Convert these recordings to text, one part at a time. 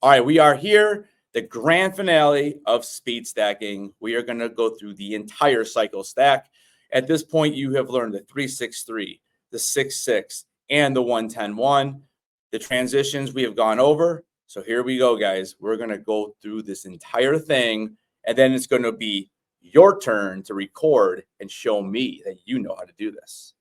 All right, we are here, the grand finale of speed stacking. We are going to go through the entire cycle stack. At this point, you have learned the 3-6-3, the 6-6, and the 1-10-1. The transitions we have gone over. So here we go, guys. We're going to go through this entire thing, and then it's going to be your turn to record and show me that you know how to do this.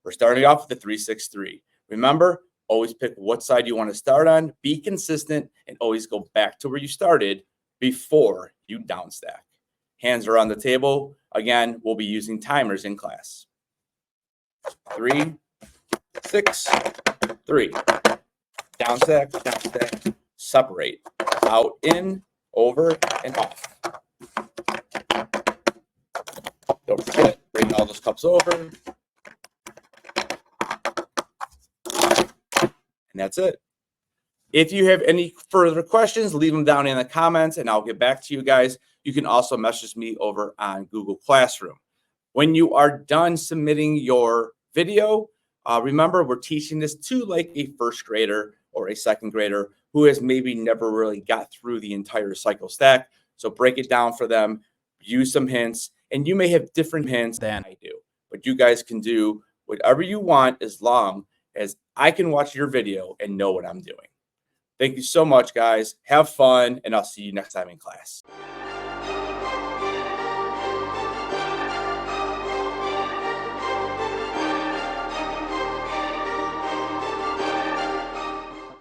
We're starting off with the 3-6-3. Remember, always pick what side you want to start on, be consistent, and always go back to where you started before you downstack. Hands are on the table. Again, we'll be using timers in class. 3, 6, 3. Downstack, downstack, separate. Out, in, over, and off. Don't forget, bring all those cups over. And that's it. If you have any further questions, leave them down in the comments and I'll get back to you guys. You can also message me over on Google Classroom. When you are done submitting your video, remember we're teaching this to like a first grader or a second grader who has maybe never really got through the entire cycle stack. So break it down for them, use some hints, and you may have different hints than I do. But you guys can do whatever you want as long as I can watch your video and know what I'm doing. Thank you so much, guys. Have fun, and I'll see you next time in class.